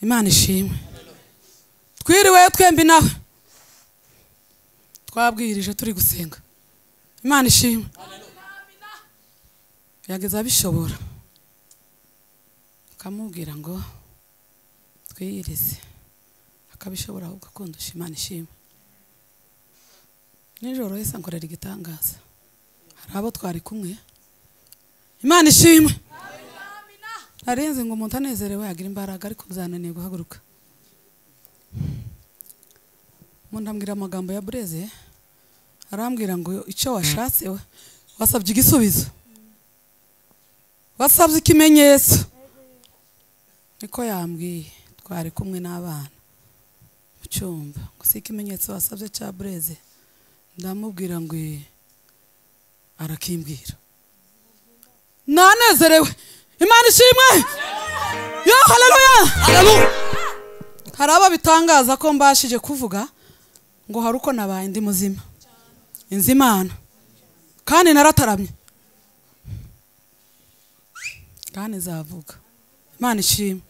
Imana ishimwe. Twiriwe twembi nawe twabwirije turi gusenga. Imana ishimwe. Yageza abishobora akamubwira ngo twiyirize, akabishobora ahubwo akundusha. Imana ishimwe. Nijoro yese ankorera igitangaza. Hari abo twari kumwe. Imana ishimwe. Narenze ngo umuntu anezerewe yagira imbaraga ariko bizananiye guhaguruka. Umuntu ambwira amagambo ya Bureze, arambwira ngo icyo washatse wasabye igisubizo, wasabye ikimenyetso. Niko yambwiye. Twari kumwe n'abana mu cyumba, ngo si ikimenyetso wasabye cya Bureze. Ndamubwira ngo arakimbwira. Nanezerewe. Imana ishimwe. Yo haleluya. Haleluya. Hari aba bitangaza ko mbashije kuvuga ngo hari uko nabaye ndi muzima. Inzi Imana. Kandi narataramye. Kandi zavuga. Imana ishimwe.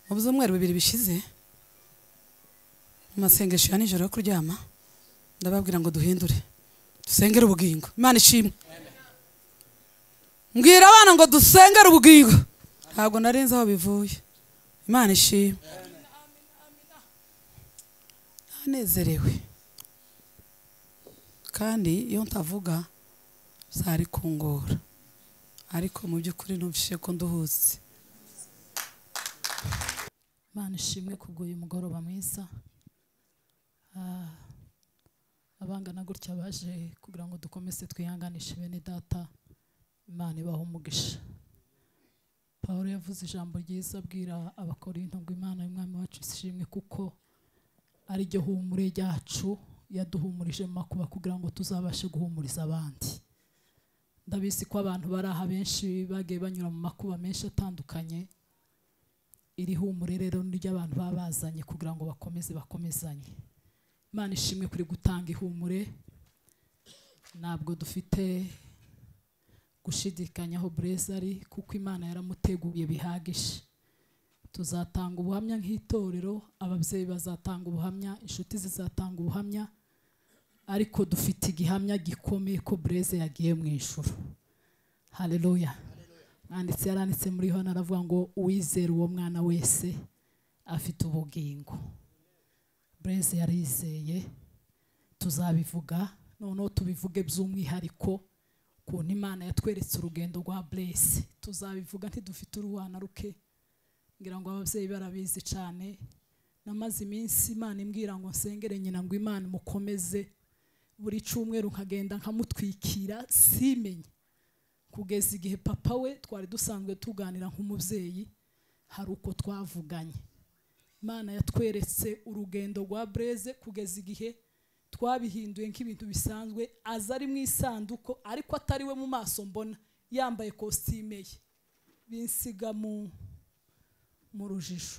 Mu byumweru bibiri bishize mu masengesho ya nijoro yo kuryama ndababwira ngo duhindure dusengere ubugingo. Imana ishimwe. Mbwira abana ngo dusengere ubugingo. Ntabwo narinze aho bivuye. Imana ishimwe. Nanezerewe. Kandi iyo ntavuga zari kungora, ariko mu by'ukuri numvise ko nduhutse. Imana ishimwe kubw'uyu mugoroba mwiza. Abangana gutya baje kugira ngo dukomeze twihanganishe bene data. Imana ibaha umugisha. Pawulo yavuze ijambo ryiza abwira Abakorinto ngo Imana y'Umwami wacu ishimwe kuko ari ryo humure ryacu, yaduhumurije mu makuba kugira ngo tuzabashe guhumuriza abandi. Ndabizi ko abantu bari aha benshi bagiye banyura mu makuba menshi atandukanye. Iri humure rero ni ry'abantu babazanye kugira ngo bakomezanye. Imana ishimwe kuri gutanga ihumure. Ntabwo dufite gushidikanyaho Bureze ari, kuko Imana yaramuteguye bihagije. Tuzatanga ubuhamya nk'itorero, ababyeyi bazatanga ubuhamya, inshuti zizatanga ubuhamya, ariko dufite igihamya gikomeye ko Bureze yagiye mu ijuru. Haleluya. Yaranditse muri Yohana aravuga ngo uwizera uwo mwana wese afite ubugingo. Bureze yarizeye. Tuzabivuga, noneho tubivuge by'umwihariko ukuntu Imana yatweretse urugendo rwa Bureze. Tuzabivuga ntidufite uruwana ruke. Ngira ngo ababyeyi barabizi cyane. Namaze iminsi Imana imbwira ngo nsengere nyina ngo Imana mukomeze. Buri cyumweru nkagenda nkamutwikira simenye. Kugeza igihe papa we twari dusanzwe tuganira nk'umubyeyi, hari uko twavuganye. Imana yatweretse urugendo rwa Bureze kugeza igihe twabihinduye nk'ibintu bisanzwe. Aza ari mu isanduko ariko atari we mu maso mbona, yambaye kositime ye. Binsiga mu rujijo.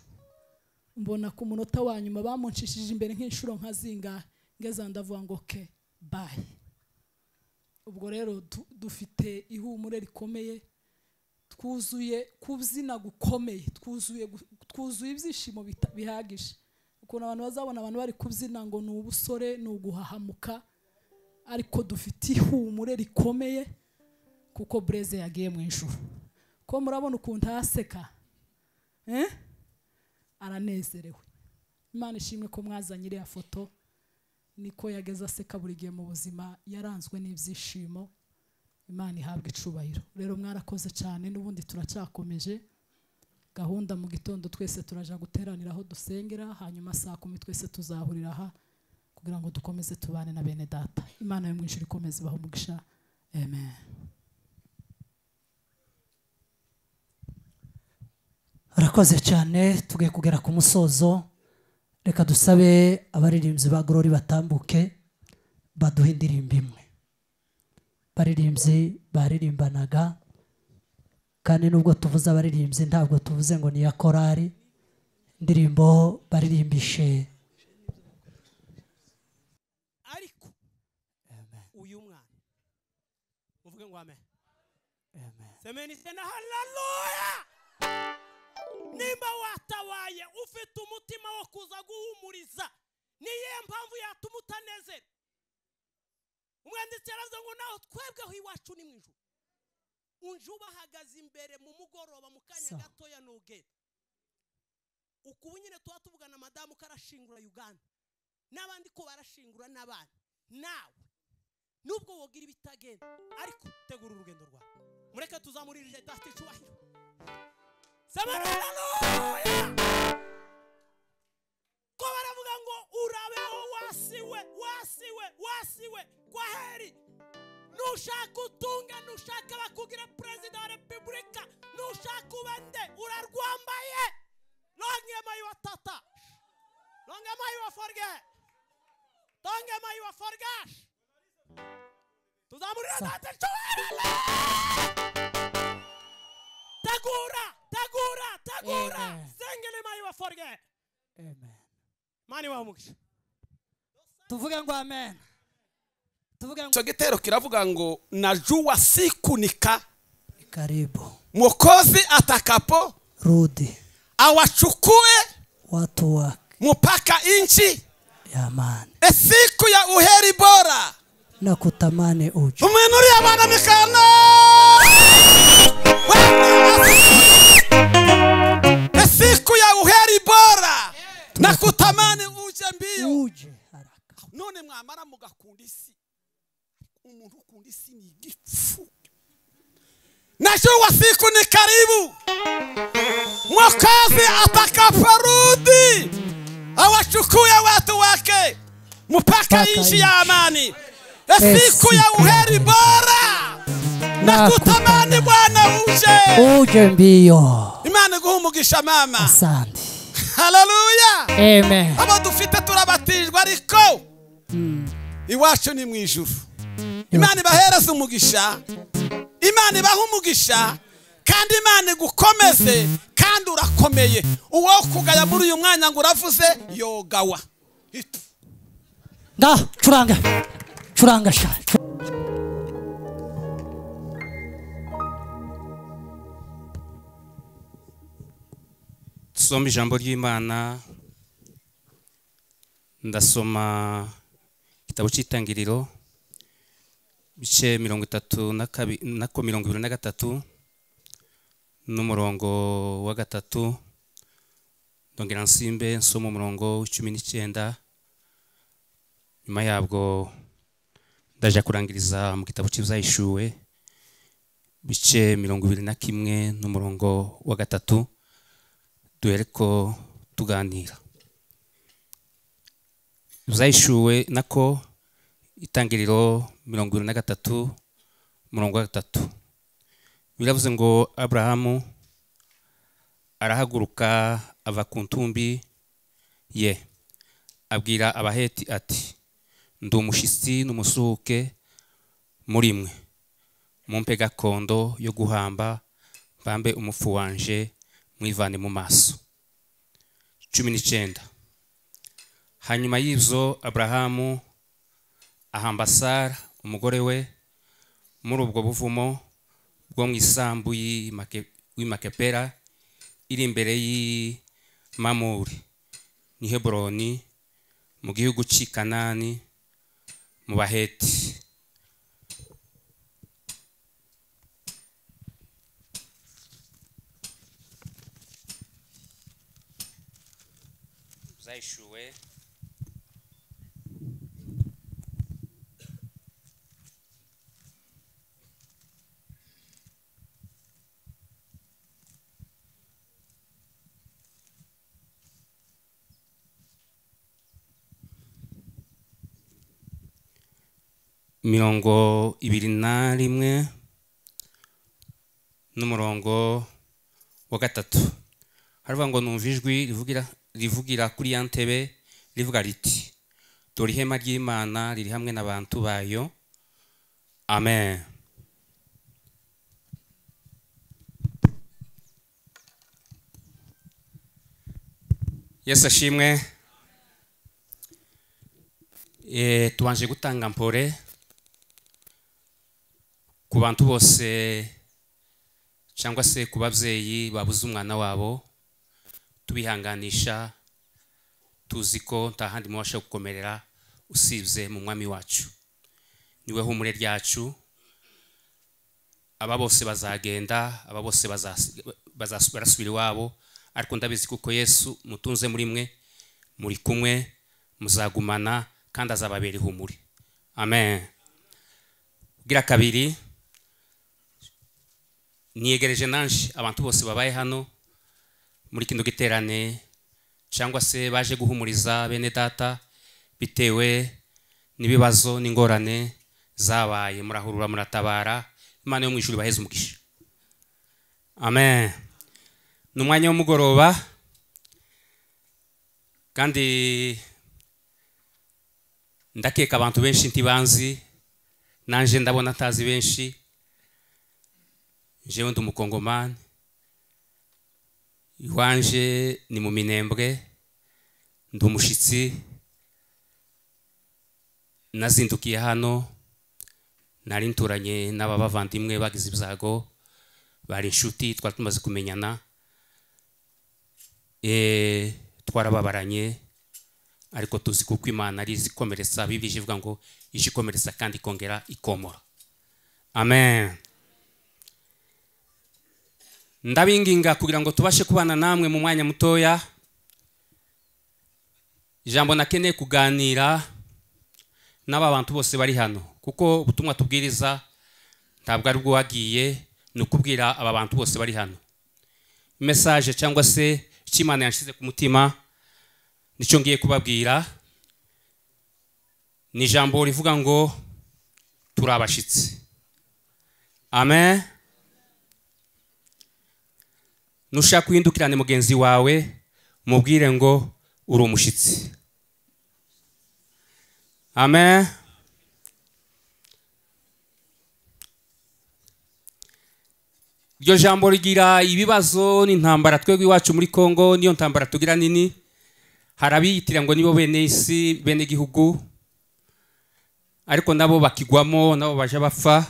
Mbona ku munota wa nyuma bamunshishije imbere nk'inshuro nka zingahe, ngeze ndavuga ngo okay bye. Ubwo rero dufite ihumure rikomeye, twuzuye kubyina gukomeye, twuzuye ibyishimo bihagije. Ukuntu abantu bazabona abantu bari kubyina ngo ni ubusore, ni uguhahamuka, ariko dufite ihumure rikomeye kuko Bureze yagiye mu ijuru. Ko murabona ukuntu aseka, aranezerewe. Imana ishimwe ko mwazanye iriya foto. Niko yageze aseka buri gihe mu buzima, yaranzwe n'ibyishimo. Imana ihabwa icubahiro. Rero mwarakoze cyane, n'ubundi turacyakomeje gahunda. Mu gitondo twese turaja guteranira aho dusengera, hanyuma saa 10 twese tuzahurira aha kugira ngo dukomeze tubane na bene data. Imana yo mu ijuru ikomeze ibahe umugisha. Amen. Arakoze cyane. Tugiye kugera ku musozo. Reka dusabe abaririmbyi ba Glory batambuke baduhe indirimbo imwe. Baririmbyi baririmbanaga, kandi nubwo tuvuze abaririmbyi ntabwo tuvuze ngo ni ya korari. Indirimbo baririmbishe ariko uyu mwana muvuge ngo amen. Amen. Semeni tena haleluya. nimba watabaye ufite umutima wo kuza guhumuriza niye mpamvu yatuma utanezera. Umwanditsi yaravuze ngo naho twebweho iwacu ni mwijuru unju bahagaze imbere mu mugoroba mu kanya gatoya nugera ukubu nyine tuba tuvugana madamu karashingura Uganda n'abandi ko barashingura n'abandi nawe nubwo wogira ibitagenda ariko tegura urugendo rwawe mureke tuzamurire data cyubahiro. Haleluya. Ko baravuga ngo urabeho wasiwe kwa heri. Nushaka utunga nushaka bakugira president wa republika nushaka ubende urarwambaye. Longema you tata. Longema you forget. Longema you forget. Tuzamurira data cyubahiro. Tagura. Sengele mayo forget. Amen. Mani wa mugisha. Tuvuge ngo amen. Tuvuge ngo so gitero kiravuga ngo najua siku nika karibu. Mwokozi atakapo Rudi. Awachukue watu wake mpaka inchi ya amani. Siku ya uheri bora. Na kutamani uje. Umenuri abana mikana. Siku ya uheri bora na kutamani uje mbio. Uje haraka. None mwamara mugakunda isi. Umuntu ukunda isi ni igifu. Najua siku ni karibu. Mwokozi atakaporudi awachukue watu wake mpaka nchi ya amani. Siku ya uheri bora na kutamani Bwana uje mbio. Imana guhumugisha mama. Asante. Haleluya. Amen. Abo dufite turabatijwe ariko iwacu ni mwijuru. Imana ibahereza umugisha. Imana ibahumugisha kandi Imana gukomeze kandi urakomeye. Uwo kugaya muri uyu mwanya ngo uravuze yogawa. Curanga sha. Tusome ijambo ry'Imana. Ndasoma igitabo cy'Itangiriro bice 32 n'umurongo wa 3 ndongera nsimbe nsoma umurongo 19 nyuma yabwo ndaje kurangiriza mu gitabo cy'Ibyahishuwe bice 21 n'umurongo wa 3 duhereko tuganira. Ibyahishuwe nako Itangiriro 23 umurongo wa 3 biravuze ngo Abrahamu arahaguruka ava ku ntumbi ye abwira Abaheti ati ndumushitsi n'umusuhuke muri mwe mumpe gakondo yo guhamba bambe umufu wanje mwivane mu maso. 19 Hanyuma y'ivyo Abrahamu ahamba Sara umugore we muri ubwo buvumo bwo mwisambu y'Imakepera iri imbere y'Mamuri ni Hebroni mu gihugu cy'i Kanani mu Baheti. Ibyahishuwe mirongo 21 n'umurongo wa 3 haravuga ngo numva ijwi rivugira kuri ya ntebe rivuga riti dore ihema ry'Imana riri hamwe n'abantu bayo. Amen. Yesu ashimwe. Tubanje gutanga mpore ku bantu bose cyangwa se ku babyeyi babuze umwana wabo tubihanganisha tuzi ko nta handi mubasha gukomerera usibye mu mwami wacu. Niwe humure ryacu. Aba bose bazagenda, aba bose barasubira iwabo, ariko ndabizi kuko Yesu mutunze muri mwe, muri kumwe, muzagumana kandi azababera ihumure. Amen. Gira kabiri, niyegereje nanje abantu bose babaye hano muri kino giterane cyangwa se baje guhumuriza bene data bitewe n'ibibazo n'ingorane zabaye, murahurura muratabara. Imana yo mu ijuru baheze umugisha. Amen. Numwanya w'umugoroba kandi ndakeka abantu benshi ntibanzi, nanje ndabona tazi benshi. Jewe ndi umukongomani, iwanje ni mu Minembwe, ndi umushitsi, nazindukiye hano, nari nturanye n'abavandimwe bagize ibyago, bari inshuti, twari tumaze kumenyana, twarababaranye, ariko tuzi kuko Imana ari izikomeretsa. Bibiliya ivuga ngo ije ikomeretsa kandi ikongera ikomora. Amen. Ndabinginga kugira ngo tubashe kubana namwe mu mwanya mutoya. Ijambo nakeneye kuganira n'aba bantu bose bari hano, kuko ubutumwa tubwiriza ntabwo ari bwo wagiye, ni ukubwira aba bantu bose bari hano message cyangwa se icyo Imana yanshize ku mutima, nicyo ngiye kubabwira. Ni ijambo rivuga ngo turabashitsi. Amen. Nushaka guhindukirane mugenzi wawe mubwire ngo uri umushitsi. Amen. Iryo jambo rigira ibibazo n'intambara. Twebwe iwacu muri Kongo niyo ntambara tugira nini. Harabiyitira ngo nibo bene isi, bene gihugu, ariko nabo bakigwamo, nabo baje bapfa,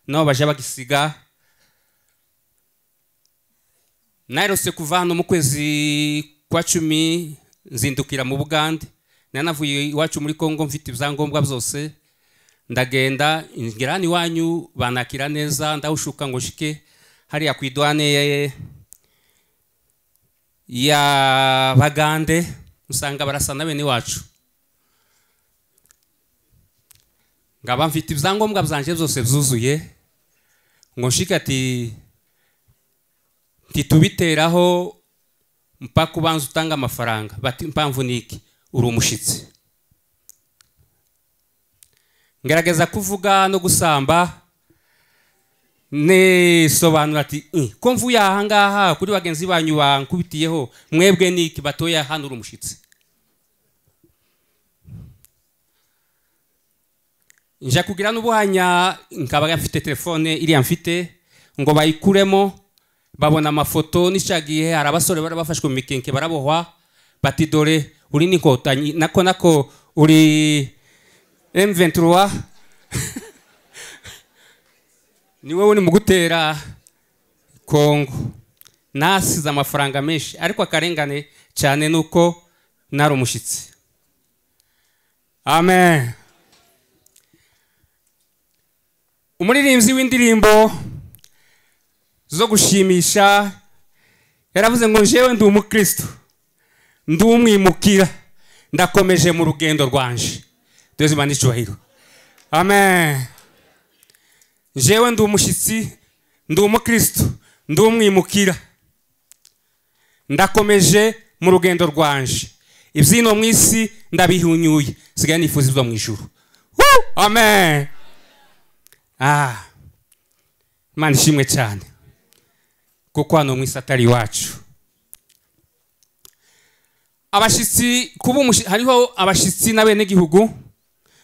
nabo baje bagisiga. Nairose kuva hano mu kwezi kwa 10 nzindukira mu Bugande. Nanavuye iwacu muri Kongo mfite ibyangombwa byose, ndagenda ingirani wanyu banakira neza, ndawushuka ngo shike hariya ku idwane ya Bagande, usanga barasana bene wacu. Ngaba mfite ibyangombwa byanje byose byuzuye, ngo shike ati titubiteraho mpaka ubanza utanga amafaranga. Bati mpamvu niki? Uri umushitsi. Ngerageza kuvuga no gusamba, ne sobanura ati ko mvuye aha ngaha kuri bagenzi banyu bankubitiyeho, mwebwe niki? Batoya hano uri umushitsi. Nja kugira n'ubuhanya, nkaba mfite telefone iri mfite ngo bayikuremo, babona amafoto nishagiye. Hari abasore bari bafashwe mu mikenke barabohwa, bati dore uri n'inkotanyi, nako uri M23 ni wowe uri mu gutera Kongo. Nasize amafaranga menshi, ariko akarengane cyane nuko nari umushitsi. Amen. Umuririmbyi w'indirimbo zo gushimisha yaravuze ngo jewe ndi umukristo, ndi umwimukira, ndakomeje mu rugendo rwanje. Dezi mani cyubahiro. Amen. Jewe ndi umushitsi, ndi umukristo, ndi umwimukira, ndakomeje mu rugendo rwanje. Ibyino mu isi ndabihunyuye, sigaye nifuza ibyo mu ijuru. Amen. Imana ishimwe cyane, kuko hano mu isi atari iwacu. Abashitsi hariho abashitsi n'abene gihugu,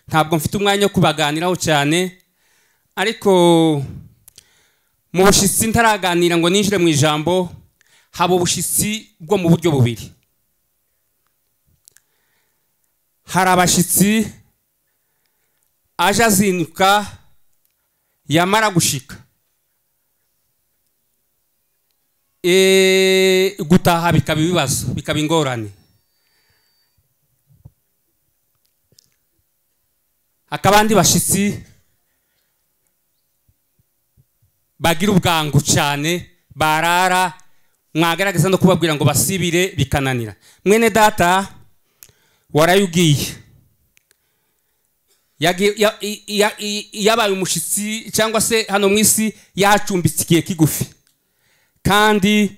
ntabwo mfite umwanya wo kubaganiraho cyane, ariko mu bushitsi ntaraganira ngo ninjire mu ijambo. Haba ubushitsi bwo mu buryo bubiri. Hari abashitsi aje azinduka, yamara gushika gutaha bikaba ibibazo, bikaba ingorane. Akabandi bashitsi bagira ubwangu cyane, barara mwagaragaza no kubabwira ngo basibire bikananira. Mwene data warayugiye, yabaye umushitsi cyangwa se hano mwisi yacumbitse igihe kigufi, kandi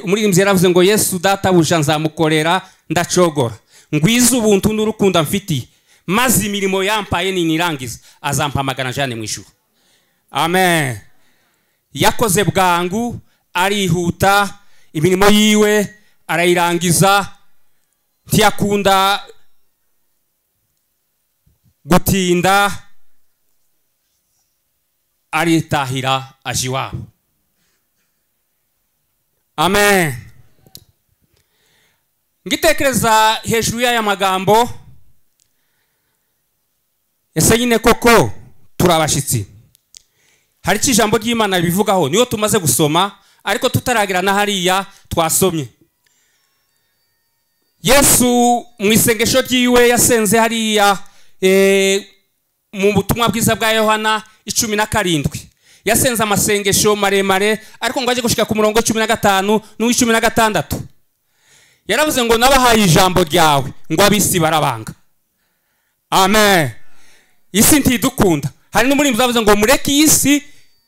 umuririmbyi yaravuze ngo Yesu data buja nzamukorera ndacogora, ngwiza ubuntu n'urukundo mfitiye, maze imirimo yampaye ninirangiza azampamagana jane mu ijuru. Amen. Yakoze bwangu, arihuta, imirimo yiwe arayirangiza, ntiyakunda gutinda, aritahira aje iwabo. Amen. Ngitekereza hejuru y'aya magambo, ese nyine koko turabashitsi? Hari ijambo ry'Imana ribivugaho, niyo tumaze gusoma, ariko tutaragira na hariya twasomye. Yesu mu isengesho ryiwe yasenze hariya mu butumwa bwiza bwa Yohana 17, yasenze amasengesho maremare, ariko ngo aje gushika ku murongo 15 n'u16. Yaravuze ngo nabahaye ijambo ryawe ngo abisi barabanga. Amen. Isi ntidukunda. Hari n'umurimbo zavuze ngo mureke isi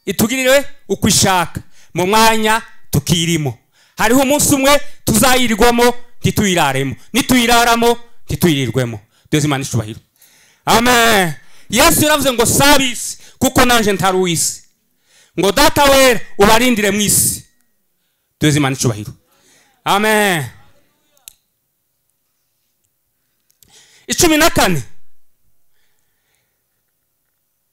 itugirire uko ishaka, mu mwanya tukirimo. Hariho umunsi umwe tuzayirirwamo ntituyiraremo, nituyiraramo ntituyirirwemo. Dezi Imana icubahiro. Amen. Yesu yaravuze ngo sabisi kuko nanje ntari uw'isi, ngo data wera ubarindire mu isi. Dezi Imana icubahiro. Amen. 14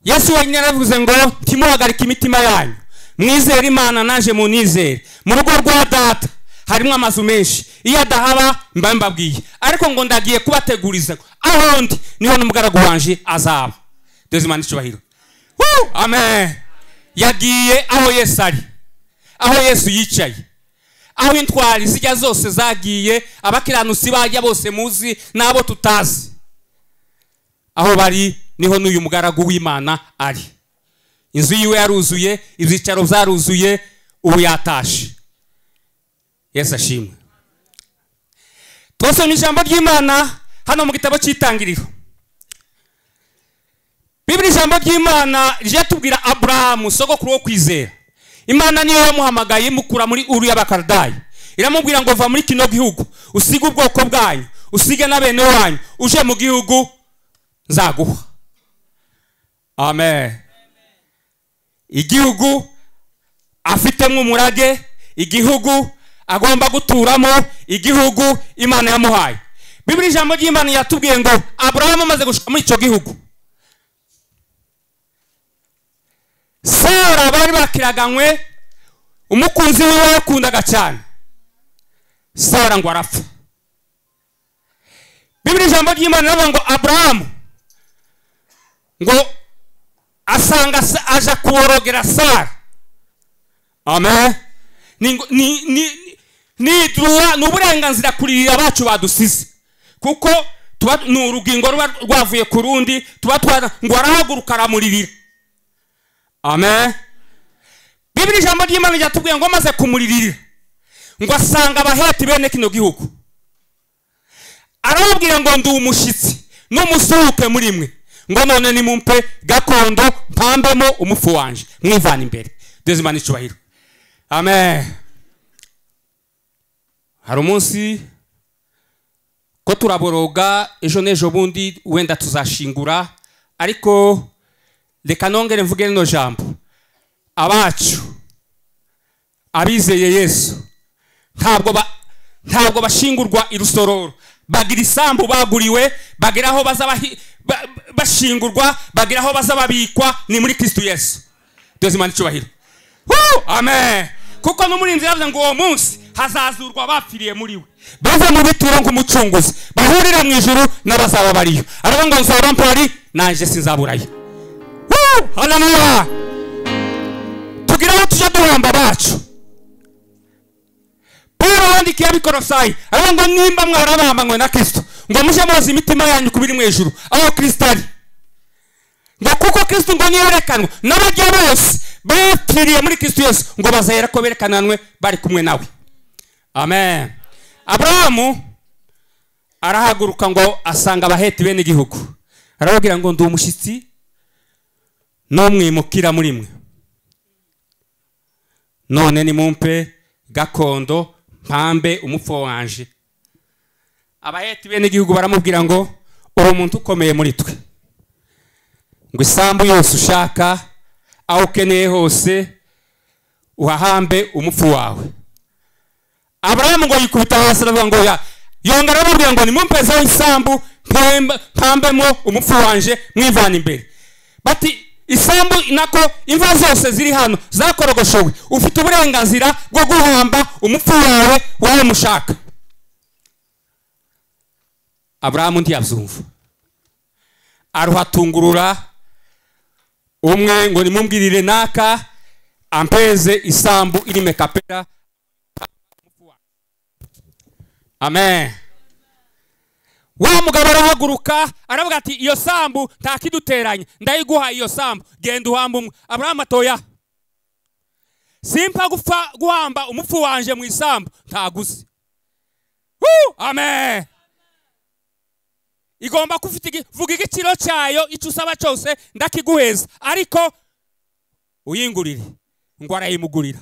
Yesu wenyine yaravuze ngo ntimuhagarike imitima yanyu, mwizere Imana naje munizere. Mu rugo rwa data harimo amazu menshi, iyo adahaba mba mbabwiye, ariko ngo ndagiye kubateguriza aho ndi niho n'umugaragu wanje azaba. Dezi Imana icubahiro. Amen. Yagiye aho Yesu ari, aho Yesu yicaye, aho intwari zijya zose zagiye, abakiranutsi bajya bose muzi nabo tutazi, aho bari niho n'uyu mugaragu w'Imana ari. Inzu yiwe yaruzuye, ibyicaro byaruzuye, ubu yatashe. Yesu ashimwe. Twasomye ijambo ry'Imana hano mu gitabo cy'Itangiriro. Bibiri ijambo ry'Imana rije tubwira Abrahamu sogokuru wo kwizera. Imana niyo yamuhamagaye imukura muri Uru y'Abakaldayi, iramubwira ngo va muri kino gihugu, usige ubwoko bwanyu, usige na bene wanyu, uje mu gihugu nzaguha. Amen. Igihugu afitemo umurage, igihugu agomba guturamo, igihugu Imana yamuhaye. Bibiri ijambo ry'Imana yatubwiye ngo Abrahamu amaze gushika muri icyo gihugu, Sara bari bakiraganywe, umukunzi we yakundaga cyane, Sara ngo arapfa. Bibiri ijambo ry'Imana rivuga ngo Abrahamu ngo asanga aja kuborogera Sara. Amen. Ni uburenganzira kuririra abacu badusize, kuko ni urugingo rwavuye ku rundi, tuba ngo arahaguruka aramuririra. Amen. Bibiri ijambo ry'Imana ryatubwiye ngo amaze kumuririra ngo asanga abaheti bene kino gihugu, arababwira ngo ndi umushitsi n'umusuhuke muri mwe, ngo none ni mumpe gakondo mpambemo umufu wanje mwivana imbere. Dezi Imana icubahiro. Amen. Hari umunsi ko turaboroga, ejo n'ejo bundi wenda tuzashingura, ariko reka nongere mvuge rino jambo. Abacu abizeye Yesu ntabwo bashingurwa irusororo, bagira isambu baguriwe, bagira aho baza bashingurwa, bagira aho baza babikwa, ni muri Kristo Yesu. Dezi Imana icubahiro. Amen. Kuko n'umurinzi yavuze ngo uwo munsi hazazurwa bapfiriye muri we, bave mu bituro nk'umucunguzi, bahurira mu ijuru n'abazaba bariyo. Aravuga ngo nzaba mpari nanje sinzaburayo. Haleluya. Tugira aho tujya duhamba bacu, yandikiye abikorosayi aravuga ngo nimba mwarabambanywe na Kristo ngo muje muzi imitima yanyu kubiri mu ijuru aho Kristo ari, ngo kuko Kristo ngo niyerekanwa n'abajya bose bapfiriye muri Kristo Yesu ngo bazahera ko berekananwe bari kumwe nawe. Amen. Aburahamu arahaguruka ngo asanga abaheti bene igihugu, arababwira ngo ndi umushyitsi n'umwimukira muri mwe, none nimumpe gakondo mpambe umupfu wanje. Abaheti bene igihugu baramubwira ngo uri umuntu ukomeye muri twe, ngo isambu yose ushaka aho ukeneye hose uhahambe umupfu wawe. Aburahamu ngo yikubita hasi aravuga ngo yongera arababwira ngo nimumpezeho isambu mpambemo umupfu wanje mwivana imbere. Bati isambu nako imva zose ziri hano zakorogoshowe, ufite uburenganzira bwo guhamba umupfu wawe wawe mushaka. Aburahamu ntiyabyumva, aruhatungurura umwe ngo nimumbwirire naka ampeze isambu iri Mekapela. Amen. Wa mugabo arahaguruka aravuga ati iyo sambu ntakiduteranye, ndayiguha iyo sambu, genda uhamba umwe. Aburahamu atoya, simpa gupfa guhamba umupfu wanje mu isambu ntaguze. Amen. Igomba kufite vuga igiciro cyayo icyo usaba cyose ndakiguheza, ariko uyingurire. Ngo arayimugurira.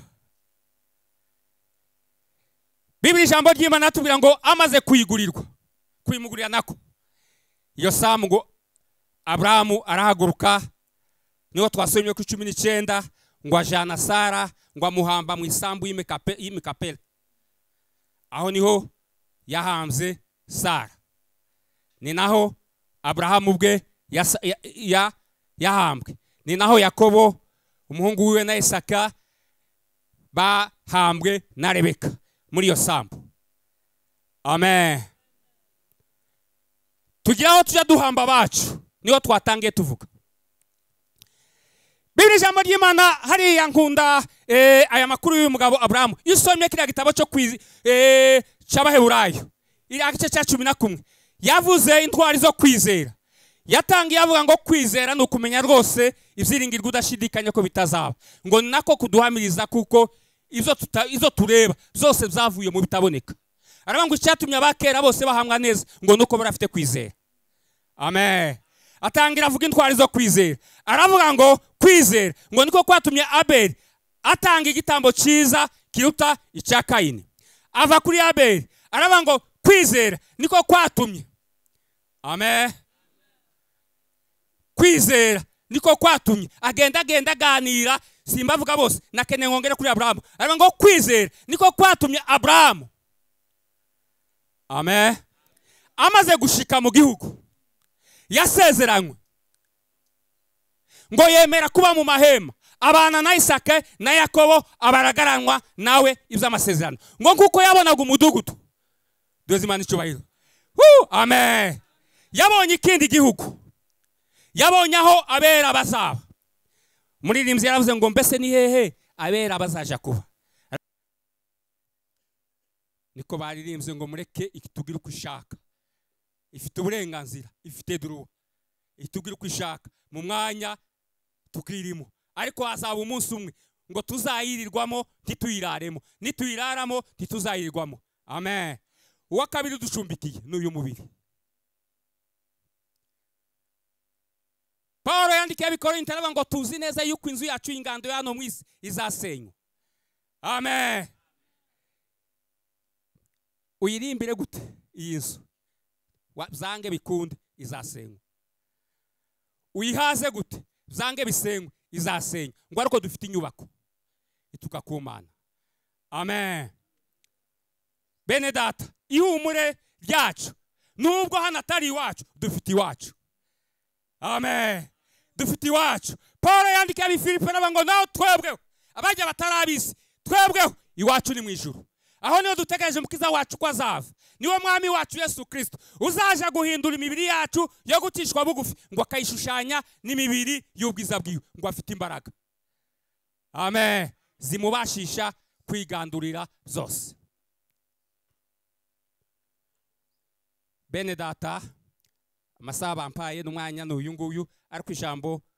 Bibiri ijambo ry'Imana tubwira ngo amaze kuyimugurira nako iyo sambu, ngo Aburahamu arahaguruka, niho twasomye ku 19 ngo ajana Sara ngo amuhamba mu isambu y'Imekapela. Aho niho yahambye Sara, ni naho Aburahamu bwe yahambwe, ni naho Yakobo umuhungu wiwe na Isaka bahambwe na Rebeka muri iyo sambu. Amen. Tugira aho tujya duhamba bacu, niho twatangiye tuvuga. Bibiri ijambo ry'Imana hariya nkunda aya makuru y'uyu mugabo Aburahamu. Isomye kiriya gitabo cyo cy'Abaheburayo iriya gice cya 11 yavuze intwari zo kwizera. Yatangiye avuga ngo kwizera ni ukumenya rwose ibyiringirwa udashidikanya ko bitazaba, ngo nako kuduhamiriza kuko izo tureba zose zavuye mu bitaboneka. Aravuga ngo icyatumye abakera bose bahamwa neza ngo nuko barafite kwizera. Amen. Atangira avuga intwari zo kwizera, aravuga ngo kwizera ngo niko kwatumye Abeli atanga igitambo cyiza kiruta icya Kayini. Ava kuri Abeli aravuga ngo kwizera niko kwatumye. Amen. Kwizera niko kwatumye agenda aganira, simbavuga bose nakene ngongera kuri Aburahamu. Aravuga ngo kwizera niko kwatumye Aburahamu. Amen. Amaze gushika mu gihugu yasezeranywe, ngo yemera kuba mu mahema abana na Isaka na Yakobo abaragaranwa nawe iby'amasezerano, ngo kuko yabonaga umudugudu dozimana icyubahiro. Amen. Yabonye ikindi gihugu, yabonye aho abera bazaba. Muririmbyi yaravuze ngo mbese ni hehe abera bazaja kuba. Niko baririmbye ngo mureke ikitugira uko ishaka, ifite uburenganzira, ifite duruwa, itugira uko ishaka mu mwanya tukirimo, ariko hazaba umunsi umwe ngo tuzayirirwamo ntituyiraremo, nituyiraramo ntituzayirirwamo. Amen. Uwa kabiri ducumbikiye n'uyu mubiri. Paulo yandikiye Abikorinte aravuga ngo tuzi neza yuko inzu yacu y'ingando y'ano mu isi izasenywa. Amen. Uyirimbire gute iyi nzu? Zange bikunde izasenywa. Uyihaze gute? Zange bisenywe izasenywa. Ngo ariko dufite inyubako ituka ku Mana. Amen. Bene data, ihumure ryacu nubwo hano atari iwacu, dufite iwacu. Amen. Dufite iwacu. Paulo yandikiye Abifilipi aravuga ngo naho twebweho abajya batarabisi, twebweho iwacu ni mu ijuru. Aho niho dutegereje umukiza wacu ko azava, niwe mwami wacu Yesu Kristo uzaje guhindura imibiri yacu yo gutishwa bugufi, ngo akayishushanya n'imibiri y'ubwiza bwiwe, ngo afite imbaraga. Amen. Zimubashisha kwigandurira zose. bene data amasaha bampaye n'umwanya n'uyu nguyu ariko ijambo